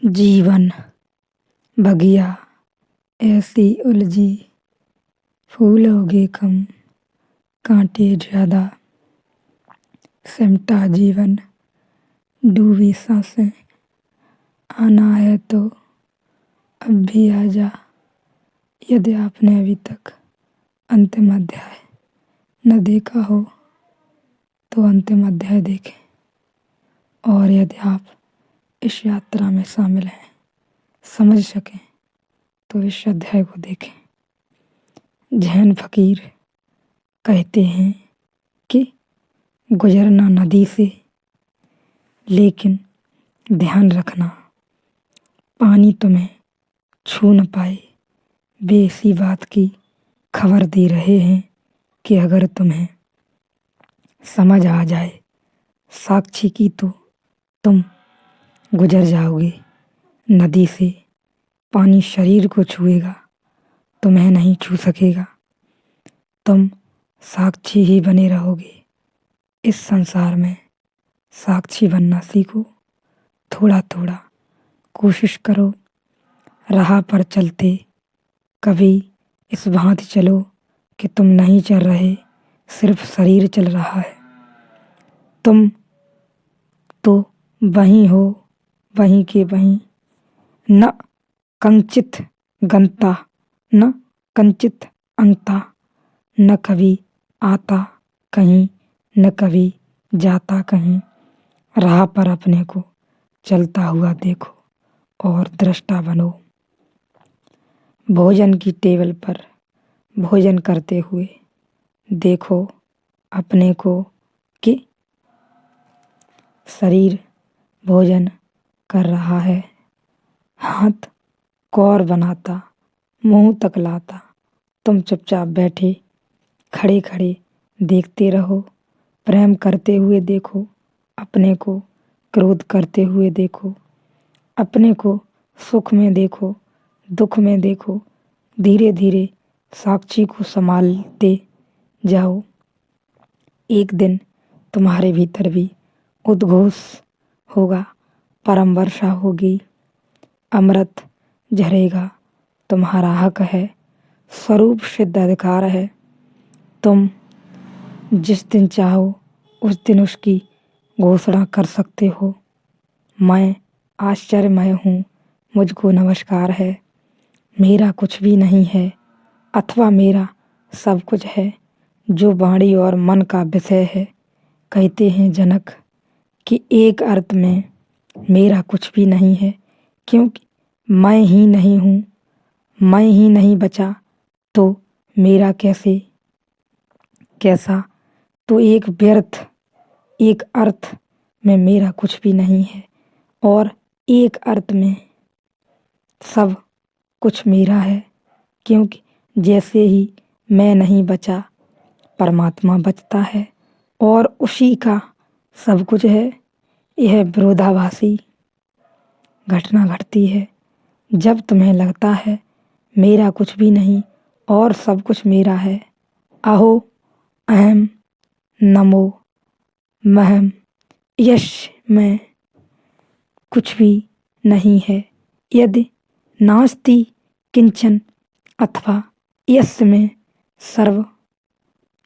जीवन बगिया ऐसी उलझी, फूल उगे कम, कांटे ज्यादा, सिमटा जीवन, डूबी सांसें, आना है तो अब भी आ जा। यदि आपने अभी तक अंतिम अध्याय न देखा हो तो अंतिम अध्याय देखें, और यदि आप इस यात्रा में शामिल हैं, समझ सकें, तो इस अध्याय को देखें। जैन फकीर कहते हैं कि गुजरना नदी से, लेकिन ध्यान रखना पानी तुम्हें छू न पाए। वे इसी बात की खबर दे रहे हैं कि अगर तुम्हें समझ आ जाए साक्षी की, तो तुम गुजर जाओगे नदी से। पानी शरीर को छुएगा, तुम्हें नहीं छू सकेगा। तुम साक्षी ही बने रहोगे। इस संसार में साक्षी बनना सीखो। थोड़ा थोड़ा कोशिश करो। राह पर चलते कभी इस भांति चलो कि तुम नहीं चल रहे, सिर्फ शरीर चल रहा है। तुम तो वहीं हो, वहीं के वहीं, न कंचित गंता न कंचित अंता, न कभी आता कहीं, न कभी जाता कहीं। राह पर अपने को चलता हुआ देखो और दृष्टा बनो। भोजन की टेबल पर भोजन करते हुए देखो अपने को कि शरीर भोजन कर रहा है। हाथ कौर बनाता, मुंह तक लाता, तुम चुपचाप बैठे खड़े खड़े देखते रहो। प्रेम करते हुए देखो अपने को, क्रोध करते हुए देखो अपने को, सुख में देखो, दुख में देखो। धीरे धीरे साक्षी को संभालते जाओ। एक दिन तुम्हारे भीतर भी उद्घोष होगा, परम वर्षा होगी, अमृत झरेगा। तुम्हारा हक है, स्वरूप सिद्ध अधिकार है। तुम जिस दिन चाहो उस दिन उसकी घोषणा कर सकते हो। मैं आश्चर्यमय हूँ, मुझको नमस्कार है। मेरा कुछ भी नहीं है, अथवा मेरा सब कुछ है, जो वाणी और मन का विषय है। कहते हैं जनक कि एक अर्थ में मेरा कुछ भी नहीं है, क्योंकि मैं ही नहीं हूँ। मैं ही नहीं बचा तो मेरा कैसा। तो एक व्यर्थ, एक अर्थ में मेरा कुछ भी नहीं है, और एक अर्थ में सब कुछ मेरा है। क्योंकि जैसे ही मैं नहीं बचा, परमात्मा बचता है और उसी का सब कुछ है। यह विरोधाभासी घटना घटती है जब तुम्हें लगता है मेरा कुछ भी नहीं और सब कुछ मेरा है। अहो अहम नमो महम, यश में कुछ भी नहीं है। यदि नास्ति किंचन, अथवा यश में सर्व,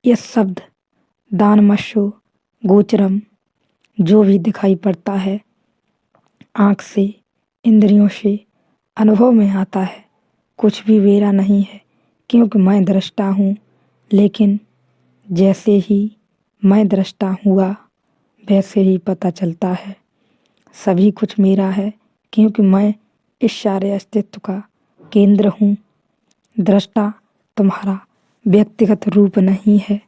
यश शब्द दानमशो गोचरम, जो भी दिखाई पड़ता है आँख से, इंद्रियों से, अनुभव में आता है, कुछ भी मेरा नहीं है। क्योंकि मैं दृष्टा हूँ। लेकिन जैसे ही मैं दृष्टा हुआ, वैसे ही पता चलता है सभी कुछ मेरा है। क्योंकि मैं इस सारे अस्तित्व का केंद्र हूँ। दृष्टा तुम्हारा व्यक्तिगत रूप नहीं है,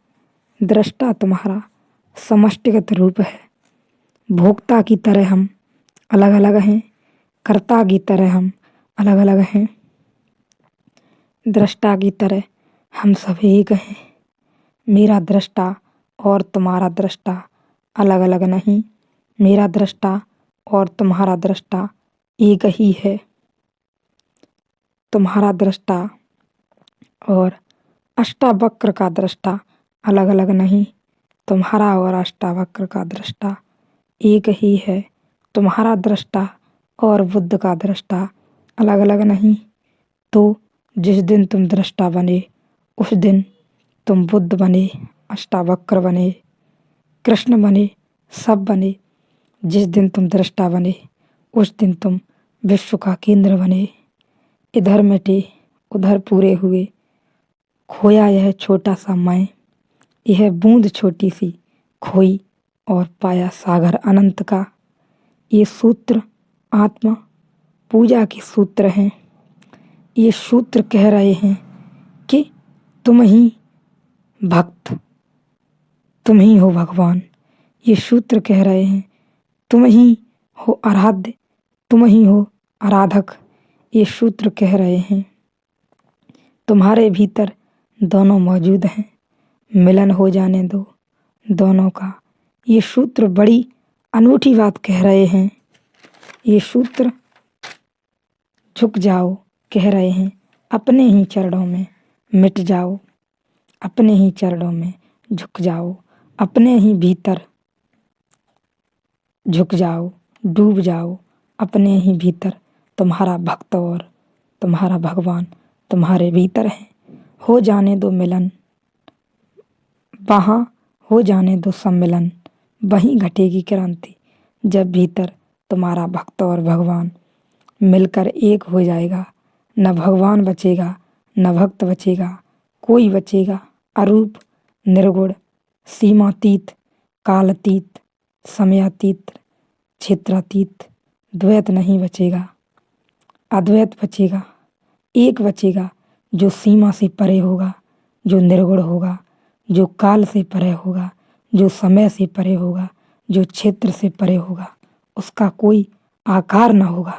दृष्टा तुम्हारा समष्टिगत रूप है। भोक्ता की तरह हम अलग अलग हैं, कर्ता की तरह हम अलग अलग हैं, दृष्टा की तरह हम सब एक हैं। मेरा दृष्टा और तुम्हारा दृष्टा अलग अलग नहीं, मेरा दृष्टा और तुम्हारा दृष्टा एक ही है। तुम्हारा दृष्टा और अष्टावक्र का दृष्टा अलग अलग नहीं, तुम्हारा और अष्टावक्र का दृष्टा एक ही है। तुम्हारा दृष्टा और बुद्ध का दृष्टा अलग अलग नहीं। तो जिस दिन तुम दृष्टा बने उस दिन तुम बुद्ध बने, अष्टावक्र बने, कृष्ण बने, सब बने। जिस दिन तुम दृष्टा बने उस दिन तुम विश्व का केंद्र बने। इधर मिटे उधर पूरे हुए, खोया यह छोटा सा मैं, यह बूंद छोटी सी खोई और पाया सागर अनंत का। ये सूत्र आत्मा पूजा के सूत्र हैं। ये सूत्र कह रहे हैं कि तुम ही भक्त, तुम ही हो भगवान। ये सूत्र कह रहे हैं तुम ही हो आराध्य, तुम ही हो आराधक। ये सूत्र कह रहे हैं तुम्हारे भीतर दोनों मौजूद हैं, मिलन हो जाने दो दोनों का। ये सूत्र बड़ी अनूठी बात कह रहे हैं। ये सूत्र झुक जाओ कह रहे हैं, अपने ही चरणों में मिट जाओ, अपने ही चरणों में झुक जाओ, अपने ही भीतर झुक जाओ, डूब जाओ अपने ही भीतर। तुम्हारा भक्त और तुम्हारा भगवान तुम्हारे भीतर है। हो जाने दो मिलन, वहाँ हो जाने दो सम्मिलन, वहीं घटेगी क्रांति जब भीतर तुम्हारा भक्त और भगवान मिलकर एक हो जाएगा। न भगवान बचेगा न भक्त बचेगा, कोई बचेगा अरूप निर्गुण सीमातीत कालातीत समयातीत क्षेत्रातीत। द्वैत नहीं बचेगा, अद्वैत बचेगा। एक बचेगा जो सीमा से परे होगा, जो निर्गुण होगा, जो काल से परे होगा, जो समय से परे होगा, जो क्षेत्र से परे होगा। उसका कोई आकार न होगा।